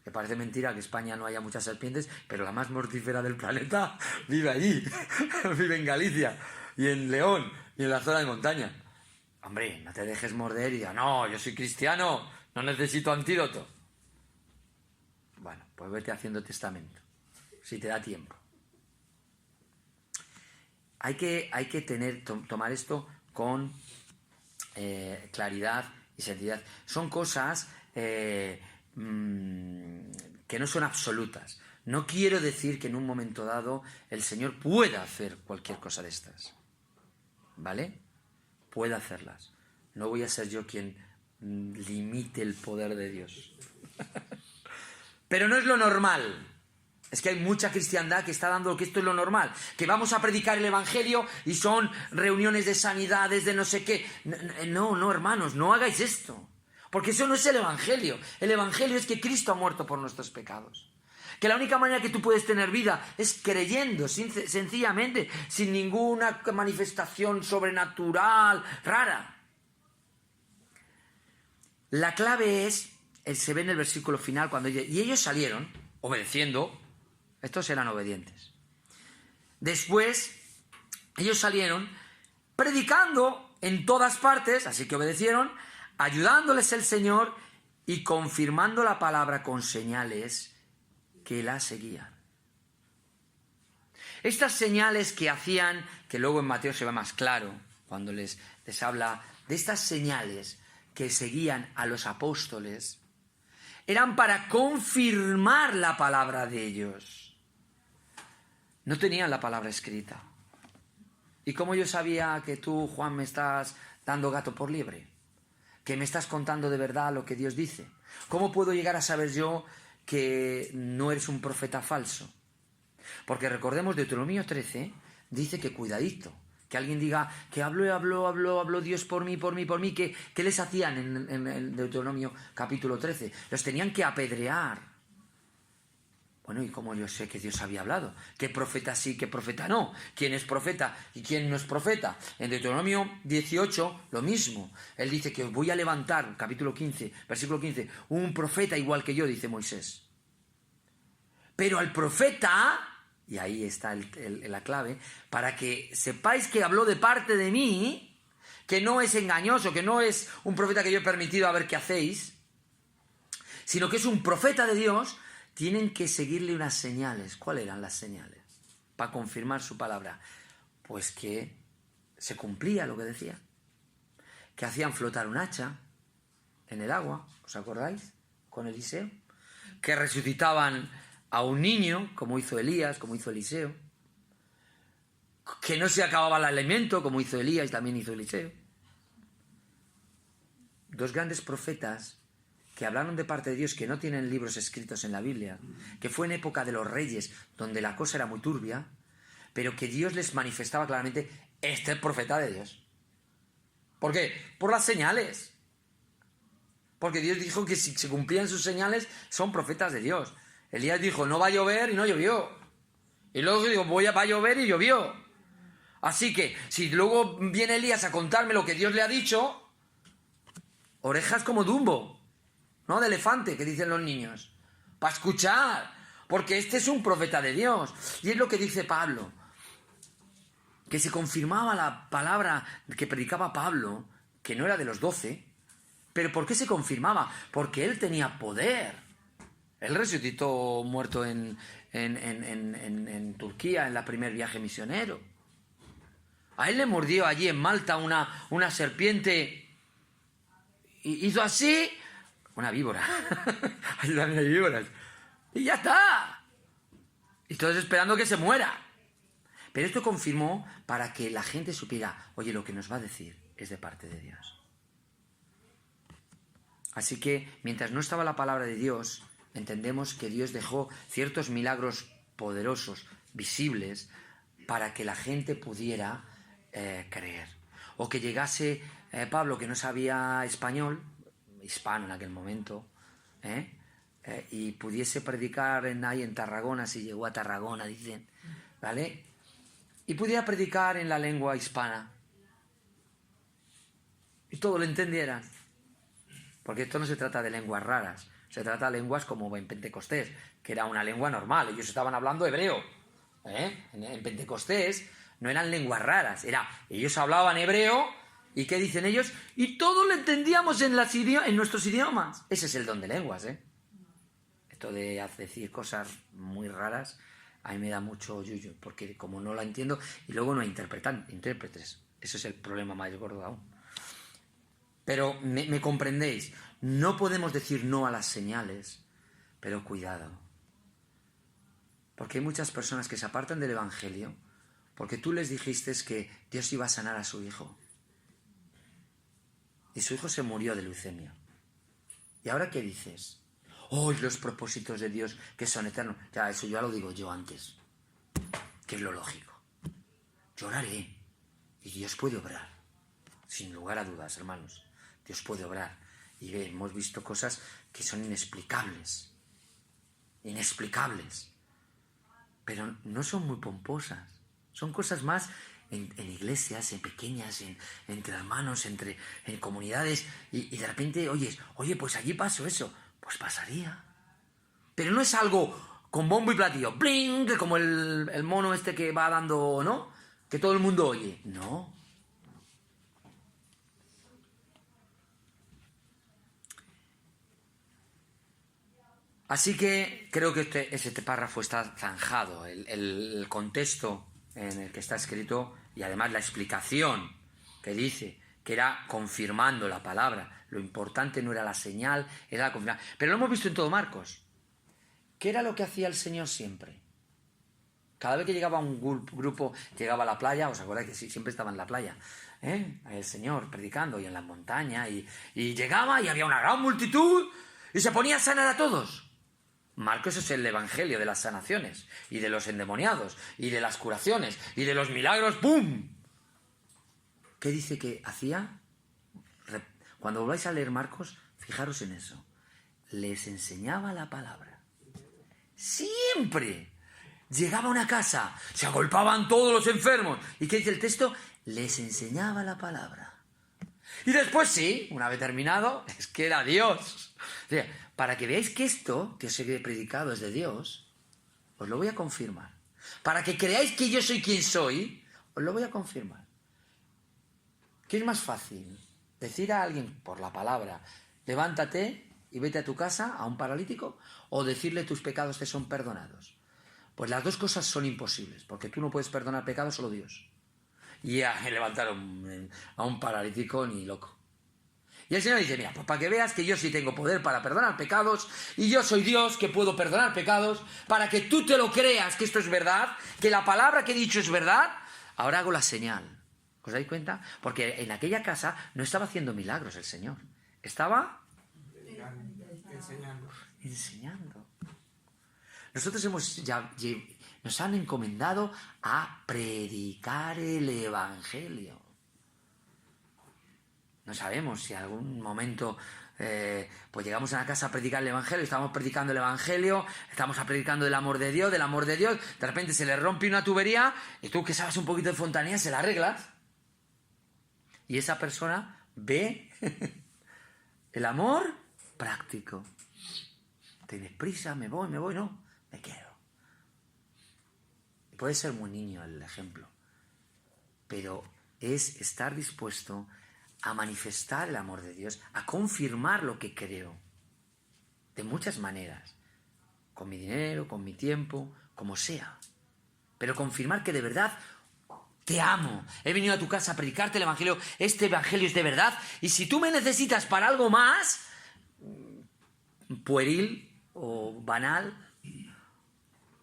Que parece mentira que en España no haya muchas serpientes, pero la más mortífera del planeta vive allí. Vive en Galicia, y en León, y en la zona de montaña. Hombre, no te dejes morder y diga, no, yo soy cristiano, no necesito antídoto. Bueno, pues vete haciendo testamento, si te da tiempo. Hay que tomar esto con claridad y santidad. Son cosas que no son absolutas. No quiero decir que en un momento dado el Señor pueda hacer cualquier cosa de estas, ¿vale? Puede hacerlas. No voy a ser yo quien limite el poder de Dios. Pero no es lo normal. Es que hay mucha cristiandad que está dando que esto es lo normal, que vamos a predicar el Evangelio y son reuniones de sanidades, de no sé qué. No, hermanos, no hagáis esto. Porque eso no es el Evangelio. El Evangelio es que Cristo ha muerto por nuestros pecados. Que la única manera que tú puedes tener vida es creyendo, sencillamente, sin ninguna manifestación sobrenatural, rara. La clave se ve en el versículo final, cuando dice, y ellos salieron, obedeciendo, estos eran obedientes. Después, ellos salieron, predicando en todas partes, así que obedecieron, ayudándoles el Señor y confirmando la palabra con señales que la seguían. Estas señales que hacían, que luego en Mateo se ve más claro, cuando les habla de estas señales que seguían a los apóstoles, eran para confirmar la palabra de ellos. No tenían la palabra escrita. ¿Y cómo yo sabía que tú, Juan, me estás dando gato por liebre? ¿Que me estás contando de verdad lo que Dios dice? ¿Cómo puedo llegar a saber yo que no eres un profeta falso? Porque recordemos, Deuteronomio 13 dice que cuidadito, Que alguien diga que habló Dios por mí. ¿Qué les hacían en Deuteronomio capítulo 13? Los tenían que apedrear. Bueno, ¿y cómo yo sé que Dios había hablado? ¿Qué profeta sí, qué profeta no? ¿Quién es profeta y quién no es profeta? En Deuteronomio 18, lo mismo. Él dice que os voy a levantar, capítulo 15, versículo 15, un profeta igual que yo, dice Moisés. Pero al profeta, y ahí está la clave, para que sepáis que habló de parte de mí, que no es engañoso, que no es un profeta que yo he permitido a ver qué hacéis, sino que es un profeta de Dios, tienen que seguirle unas señales. ¿Cuáles eran las señales? Para confirmar su palabra. Pues que se cumplía lo que decía. Que hacían flotar un hacha en el agua, ¿os acordáis? Con Eliseo. Que resucitaban a un niño, como hizo Elías, como hizo Eliseo. Que no se acababa el alimento, como hizo Elías y también hizo Eliseo. Dos grandes profetas que hablaron de parte de Dios, que no tienen libros escritos en la Biblia, que fue en época de los reyes, donde la cosa era muy turbia, pero que Dios les manifestaba claramente, este es profeta de Dios. ¿Por qué? Por las señales. Porque Dios dijo que si se cumplían sus señales, son profetas de Dios. Elías dijo, no va a llover, y no llovió. Y luego dijo, va a llover, y llovió. Así que, si luego viene Elías a contarme lo que Dios le ha dicho, orejas como Dumbo, ¿no? De elefante, que dicen los niños. Para escuchar. Porque este es un profeta de Dios. Y es lo que dice Pablo. Que se confirmaba la palabra que predicaba Pablo, que no era de los 12. ¿Pero por qué se confirmaba? Porque él tenía poder. Él resucitó muerto en Turquía, en el primer viaje misionero. A él le mordió allí en Malta una serpiente. Y hizo así. Una víbora. Ahí también hay víboras. Y ya está. Y todos esperando que se muera. Pero esto confirmó para que la gente supiera, oye, lo que nos va a decir es de parte de Dios. Así que, mientras no estaba la palabra de Dios, entendemos que Dios dejó ciertos milagros poderosos, visibles, para que la gente pudiera creer. O que llegase Pablo, que no sabía español, hispano en aquel momento, y pudiese predicar ahí en Tarragona, si llegó a Tarragona, dicen, ¿vale? Y pudiera predicar en la lengua hispana. Y todo lo entendieran. Porque esto no se trata de lenguas raras, se trata de lenguas como en Pentecostés, que era una lengua normal, ellos estaban hablando hebreo. En Pentecostés no eran lenguas raras, ellos hablaban hebreo, ¿y qué dicen ellos? Y todos lo entendíamos en nuestros idiomas. Ese es el don de lenguas, Esto de decir cosas muy raras, a mí me da mucho yuyu, porque como no la entiendo, y luego no hay intérpretes. Ese es el problema más gordo aún. Pero me comprendéis, no podemos decir no a las señales, pero cuidado. Porque hay muchas personas que se apartan del Evangelio porque tú les dijiste que Dios iba a sanar a su hijo. Y su hijo se murió de leucemia. ¿Y ahora qué dices? ¡Oh, los propósitos de Dios que son eternos! Ya, eso ya lo digo yo antes, que es lo lógico. Yo oraré y Dios puede obrar, sin lugar a dudas, hermanos. Dios puede obrar. Y hemos visto cosas que son inexplicables. Inexplicables. Pero no son muy pomposas. Son cosas más en iglesias, en pequeñas, entre hermanos, en comunidades. Y de repente oyes, oye, pues allí pasó eso. Pues pasaría. Pero no es algo con bombo y platillo. ¡Bling! Que como el mono este que va dando, ¿no? Que todo el mundo oye. No. Así que creo que ese párrafo está zanjado, el contexto en el que está escrito y además la explicación que dice que era confirmando la palabra. Lo importante no era la señal, era la confirmación. Pero lo hemos visto en todo Marcos. ¿Qué era lo que hacía el Señor siempre? Cada vez que llegaba un grupo, llegaba a la playa, ¿os acordáis que sí, siempre estaba en la playa? El Señor predicando y en la montaña y llegaba y había una gran multitud y se ponía a sanar a todos. Marcos es el evangelio de las sanaciones y de los endemoniados y de las curaciones y de los milagros. ¡Pum! ¿Qué dice que hacía? Cuando volváis a leer Marcos, fijaros en eso. Les enseñaba la palabra. Siempre. Llegaba a una casa, se agolpaban todos los enfermos. ¿Y qué dice el texto? Les enseñaba la palabra. Y después sí, una vez terminado, es que era Dios. O sea, para que veáis que esto que os he predicado es de Dios, os lo voy a confirmar. Para que creáis que yo soy quien soy, os lo voy a confirmar. ¿Qué es más fácil? Decir a alguien por la palabra, levántate y vete a tu casa, a un paralítico, o decirle tus pecados te son perdonados. Pues las dos cosas son imposibles, porque tú no puedes perdonar pecados, solo Dios. Y a levantar a un paralítico ni loco. Y el Señor dice, mira, pues para que veas que yo sí tengo poder para perdonar pecados, y yo soy Dios que puedo perdonar pecados, para que tú te lo creas que esto es verdad, que la palabra que he dicho es verdad, ahora hago la señal. ¿Os dais cuenta? Porque en aquella casa no estaba haciendo milagros el Señor. Estaba enseñando. Nosotros nos han encomendado a predicar el Evangelio. No sabemos si en algún momento pues llegamos a la casa a predicar el Evangelio, estamos predicando el Evangelio, estamos predicando del amor de Dios, de repente se le rompe una tubería y tú que sabes un poquito de fontanería se la arreglas. Y esa persona ve el amor práctico. ¿Tienes prisa? ¿Me voy? No, me quedo. Puede ser muy niño el ejemplo, pero es estar dispuesto a manifestar el amor de Dios, a confirmar lo que creo, de muchas maneras, con mi dinero, con mi tiempo, como sea, pero confirmar que de verdad te amo, he venido a tu casa a predicarte el Evangelio, este Evangelio es de verdad, y si tú me necesitas para algo más, pueril o banal,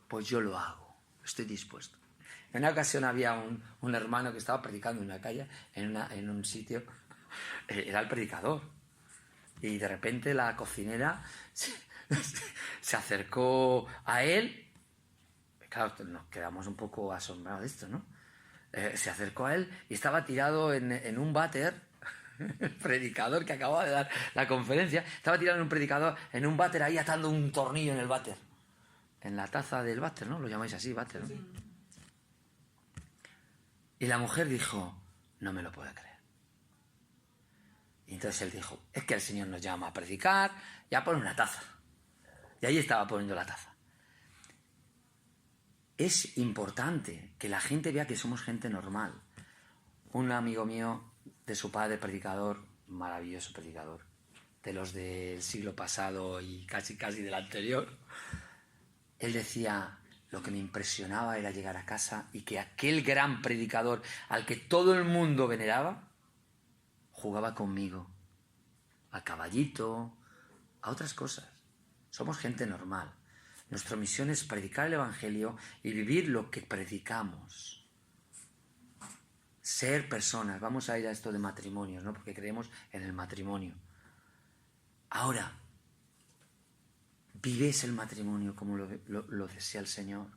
pues yo lo hago, estoy dispuesto. En una ocasión había un hermano que estaba predicando en una calle, en un sitio, era el predicador, y de repente la cocinera se acercó a él, claro, nos quedamos un poco asombrados de esto, ¿no? Se acercó a él y estaba tirado en un váter, el predicador que acababa de dar la conferencia, estaba tirado en un váter ahí atando un tornillo en el váter, en la taza del váter, ¿no? Lo llamáis así, váter, ¿no? Sí. Y la mujer dijo, no me lo puedo creer. Y entonces él dijo, es que el Señor nos llama a predicar, ya pone una taza. Y ahí estaba poniendo la taza. Es importante que la gente vea que somos gente normal. Un amigo mío, de su padre, predicador, maravilloso predicador, de los del siglo pasado y casi del anterior, él decía, lo que me impresionaba era llegar a casa y que aquel gran predicador al que todo el mundo veneraba, jugaba conmigo, a caballito, a otras cosas. Somos gente normal. Nuestra misión es predicar el Evangelio y vivir lo que predicamos. Ser personas. Vamos a ir a esto de matrimonios, ¿no? Porque creemos en el matrimonio. Ahora, ¿vives el matrimonio como lo desea el Señor?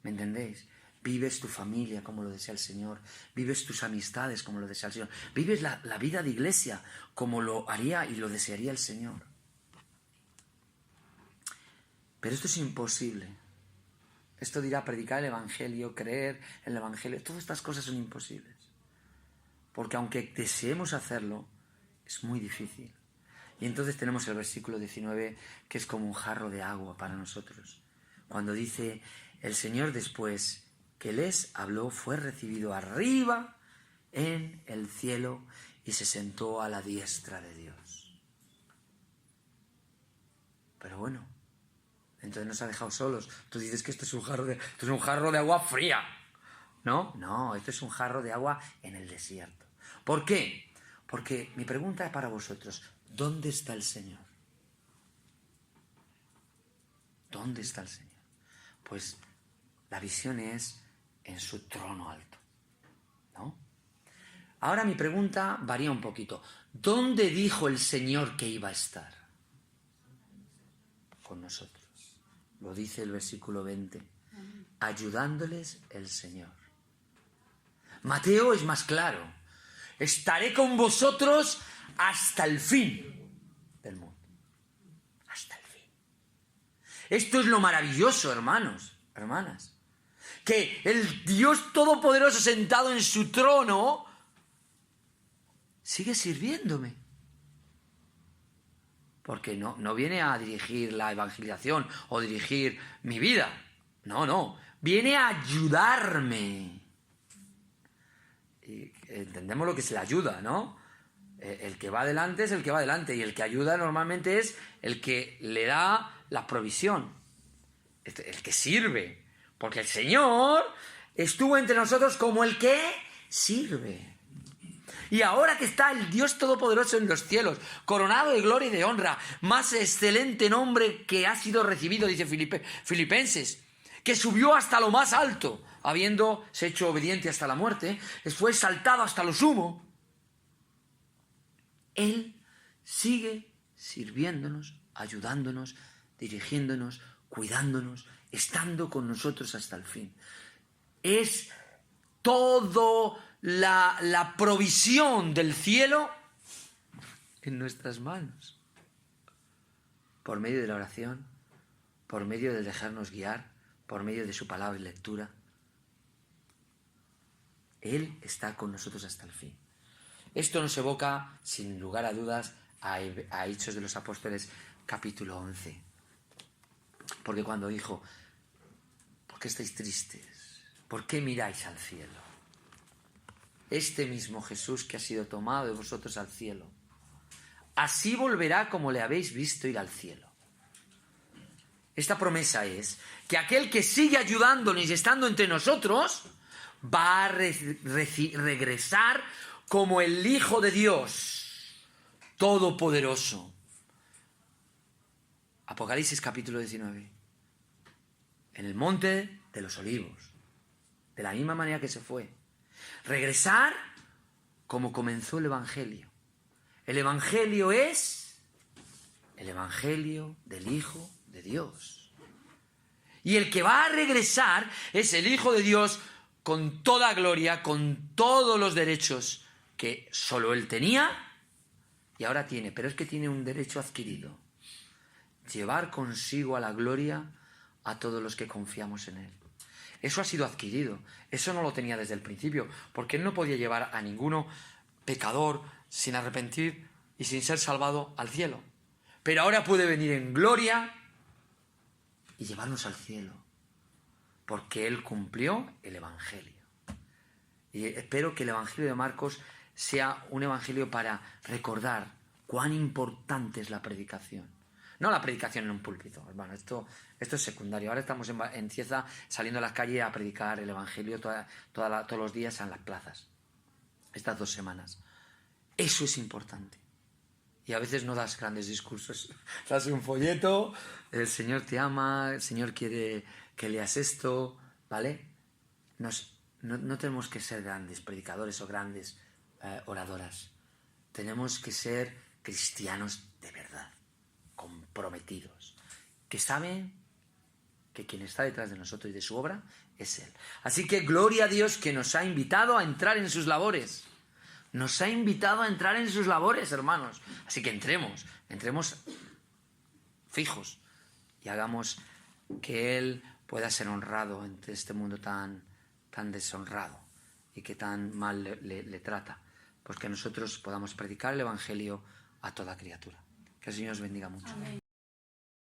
¿Me entendéis? ¿Vives tu familia como lo desea el Señor? ¿Vives tus amistades como lo desea el Señor? ¿Vives la vida de iglesia como lo haría y lo desearía el Señor? Pero esto es imposible. Esto dirá predicar el Evangelio, creer en el Evangelio. Todas estas cosas son imposibles. Porque aunque deseemos hacerlo, es muy difícil. Y entonces tenemos el versículo 19, que es como un jarro de agua para nosotros. Cuando dice, el Señor después que les habló, fue recibido arriba en el cielo y se sentó a la diestra de Dios. Pero bueno, entonces nos ha dejado solos. Tú dices que esto es un jarro de agua fría. ¿No? No, esto es un jarro de agua en el desierto. ¿Por qué? Porque mi pregunta es para vosotros. ¿Dónde está el Señor? ¿Dónde está el Señor? Pues la visión es en su trono alto, ¿no? Ahora mi pregunta varía un poquito. ¿Dónde dijo el Señor que iba a estar? Con nosotros. Lo dice el versículo 20. Ayudándoles el Señor. Mateo es más claro. estaré con vosotros hasta el fin del mundo. Hasta el fin. Esto es lo maravilloso, hermanos, hermanas. Que el Dios Todopoderoso sentado en su trono sigue sirviéndome. Porque no viene a dirigir la evangelización o dirigir mi vida. No. Viene a ayudarme. Y entendemos lo que es la ayuda, ¿no? El que va adelante es el que va adelante. Y el que ayuda normalmente es el que le da la provisión. El que sirve. Porque el Señor estuvo entre nosotros como el que sirve. Y ahora que está el Dios Todopoderoso en los cielos, coronado de gloria y de honra, más excelente nombre que ha sido recibido, dice Filipenses, que subió hasta lo más alto, habiéndose hecho obediente hasta la muerte, fue exaltado hasta lo sumo. Él sigue sirviéndonos, ayudándonos, dirigiéndonos, cuidándonos, estando con nosotros hasta el fin. Es todo la provisión del cielo en nuestras manos. Por medio de la oración, por medio de dejarnos guiar, por medio de su palabra y lectura. Él está con nosotros hasta el fin. Esto nos evoca, sin lugar a dudas, a Hechos de los Apóstoles, capítulo 11. Porque cuando dijo, ¿por qué estáis tristes? ¿Por qué miráis al cielo? Este mismo Jesús que ha sido tomado de vosotros al cielo, así volverá como le habéis visto ir al cielo. Esta promesa es que aquel que sigue ayudándonos y estando entre nosotros va a regresar como el Hijo de Dios Todopoderoso. Apocalipsis capítulo 19. En el monte de los olivos. De la misma manera que se fue. Regresar como comenzó el Evangelio. El Evangelio es el Evangelio del Hijo de Dios. Y el que va a regresar es el Hijo de Dios con toda gloria, con todos los derechos que solo Él tenía y ahora tiene. Pero es que tiene un derecho adquirido. Llevar consigo a la gloria a todos los que confiamos en Él. Eso ha sido adquirido. Eso no lo tenía desde el principio, porque Él no podía llevar a ninguno pecador sin arrepentir y sin ser salvado al cielo. Pero ahora puede venir en gloria y llevarnos al cielo, porque Él cumplió el Evangelio. Y espero que el Evangelio de Marcos sea un evangelio para recordar cuán importante es la predicación. No la predicación en un púlpito, hermano, esto es secundario. Ahora estamos en Cieza saliendo a las calles a predicar el Evangelio todos los días en las plazas. Estas 2 semanas. Eso es importante. Y a veces no das grandes discursos. Das un folleto, el Señor te ama, el Señor quiere que leas esto, ¿vale? No tenemos que ser grandes predicadores o grandes oradoras. Tenemos que ser cristianos de verdad, comprometidos, que saben que quien está detrás de nosotros y de su obra es Él. Así que gloria a Dios que nos ha invitado a entrar en sus labores. Nos ha invitado a entrar en sus labores, hermanos. Así que entremos fijos y hagamos que Él pueda ser honrado entre este mundo tan deshonrado y que tan mal le trata. Pues que nosotros podamos predicar el Evangelio a toda criatura. Que el Señor os bendiga mucho. Amén.